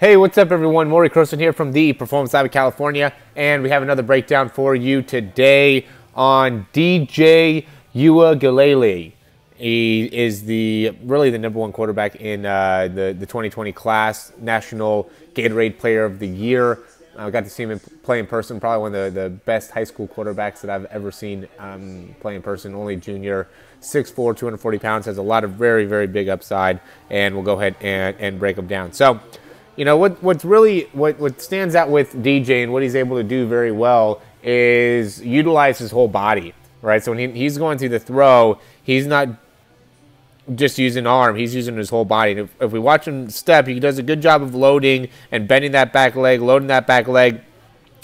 Hey, what's up everyone? Morey Croson here from the Performance Lab of California, and we have another breakdown for you today on DJ Uiagalelei. He is really the #1 quarterback in the 2020 class, National Gatorade Player of the Year. I got to see him play in person, probably one of the best high school quarterbacks that I've ever seen play in person. Only junior, 6'4", 240 pounds, has a lot of very, very big upside, and we'll go ahead and break him down. So, you know, what stands out with DJ and what he's able to do very well is utilize his whole body, right? So when he's going through the throw, he's not just using arm, he's using his whole body. And if we watch him step, he does a good job of loading and bending that back leg, loading that back leg,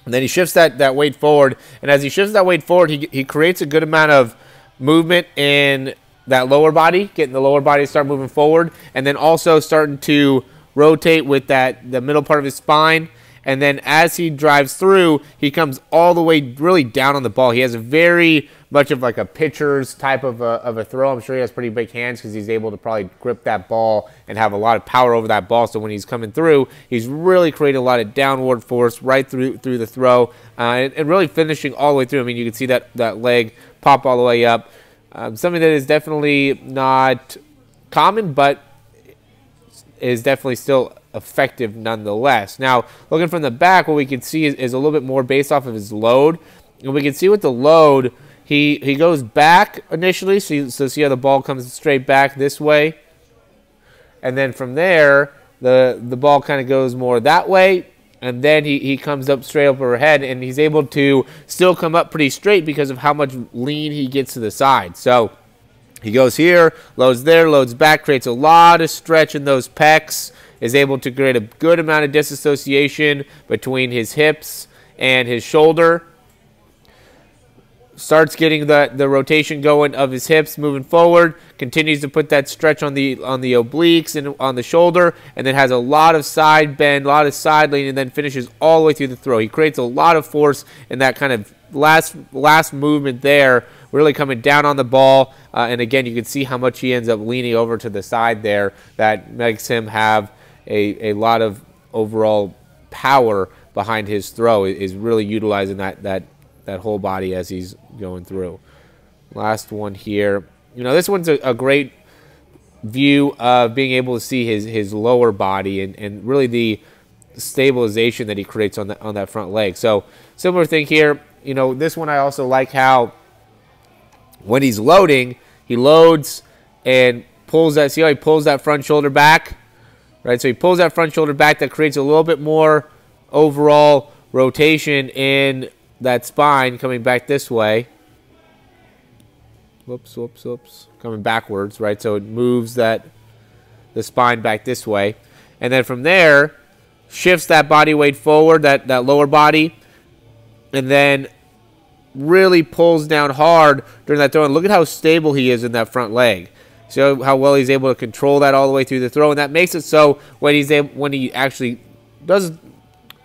and then he shifts that weight forward. And as he shifts that weight forward, he creates a good amount of movement in that lower body, getting the lower body to start moving forward, and then also starting to rotate with the middle part of his spine. And then as he drives through, he comes all the way really down on the ball. He has a very much of like a pitcher's type of a throw. I'm sure he has pretty big hands because he's able to probably grip that ball and have a lot of power over that ball. So when he's coming through, he's really creating a lot of downward force right through the throw, and really finishing all the way through. I mean, you can see that leg pop all the way up. Something that is definitely not common, but is definitely still effective nonetheless. Now, looking from the back, what we can see is a little bit more based off of his load. And we can see with the load, he goes back initially, so see how the ball comes straight back this way. And then from there, the ball kind of goes more that way. And then he comes up straight up overhead, and he's able to still come up pretty straight because of how much lean he gets to the side. So he goes here, loads there, loads back, creates a lot of stretch in those pecs, is able to create a good amount of disassociation between his hips and his shoulder. Starts getting the rotation going of his hips moving forward, continues to put that stretch on the obliques and on the shoulder, and then has a lot of side bend, a lot of side lean, and then finishes all the way through the throw. He creates a lot of force in that kind of last movement there, really coming down on the ball. And again, you can see how much he ends up leaning over to the side there. That makes him have a lot of overall power behind his throw, is really utilizing that whole body as he's going through. Last one here. You know, this one's a great view of being able to see his lower body and really the stabilization that he creates on that front leg. So similar thing here. You know, this one I also like how when he's loading, he loads and pulls that. See how he pulls that front shoulder back? Right, so he pulls that front shoulder back. That creates a little bit more overall rotation in that spine coming back this way. Whoops. Coming backwards, right? So it moves the spine back this way. And then from there, shifts that body weight forward, that lower body, and then really pulls down hard during that throw. And look at how stable he is in that front leg. See how well he's able to control that all the way through the throw, and that makes it so when he actually does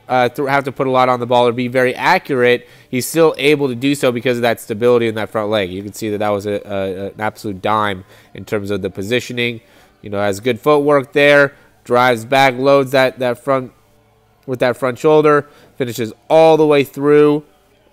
have to put a lot on the ball or be very accurate, he's still able to do so because of that stability in that front leg. You can see that was an absolute dime in terms of the positioning. You know, has good footwork there, drives back, loads that front with that front shoulder, finishes all the way through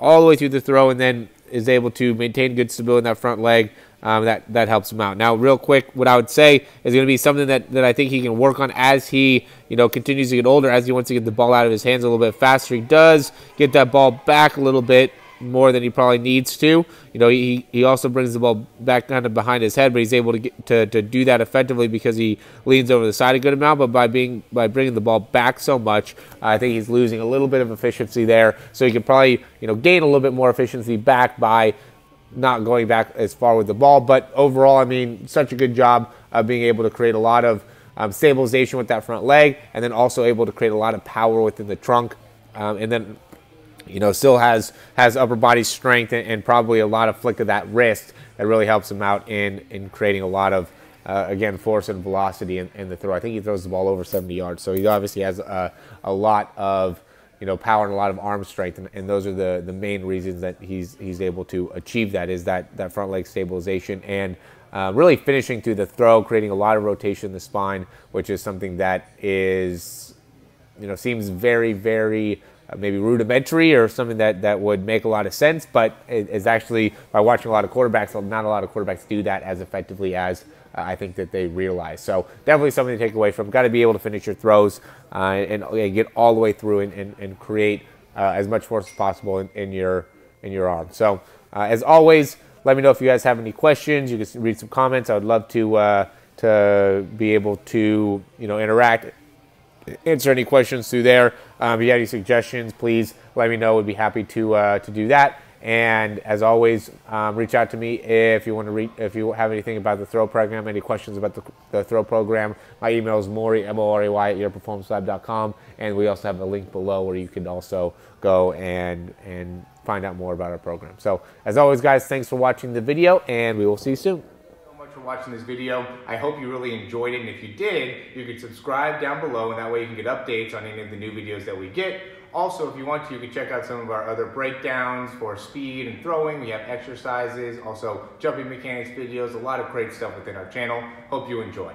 the throw, and then is able to maintain good stability in that front leg. That helps him out. Now, real quick, what I would say is going to be something that I think he can work on as he, continues to get older, as he wants to get the ball out of his hands a little bit faster. He does get that ball back a little bit more than he probably needs to. He also brings the ball back kind of behind his head, but he's able to do that effectively because he leans over the side a good amount. But by bringing the ball back so much, I think he's losing a little bit of efficiency there. So he can probably gain a little bit more efficiency back by not going back as far with the ball. But overall, I mean, such a good job of being able to create a lot of stabilization with that front leg, and then also able to create a lot of power within the trunk, and then still has upper body strength and probably a lot of flick of that wrist that really helps him out in creating a lot of again, force and velocity in the throw. I think he throws the ball over 70 yards, so he obviously has a lot of power and a lot of arm strength, and those are the main reasons that he's able to achieve that, is that front leg stabilization and really finishing through the throw, creating a lot of rotation in the spine, which is something that is seems very, very maybe rudimentary or something that would make a lot of sense, but it's actually, by watching a lot of quarterbacks, not a lot of quarterbacks do that as effectively as I think that they realize. So definitely something to take away from. Got to be able to finish your throws and get all the way through and create as much force as possible in your arm. So as always, let me know if you guys have any questions. You can read some comments. I would love to be able to interact, answer any questions through there. If you have any suggestions, please let me know. We'd be happy to do that. And as always, reach out to me if you want to if you have anything about the throw program, any questions about the throw program. My email is Morey, M-O-R-E-Y, at yourperformancelab.com, and we also have a link below where you can also go and find out more about our program. So as always, guys, thanks for watching the video, and we will see you soon. For watching this video. I hope you really enjoyed it, and if you did, you can subscribe down below, and that way you can get updates on any of the new videos that we get. Also, if you want to, you can check out some of our other breakdowns for speed and throwing. We have exercises, also jumping mechanics videos, a lot of great stuff within our channel. Hope you enjoy.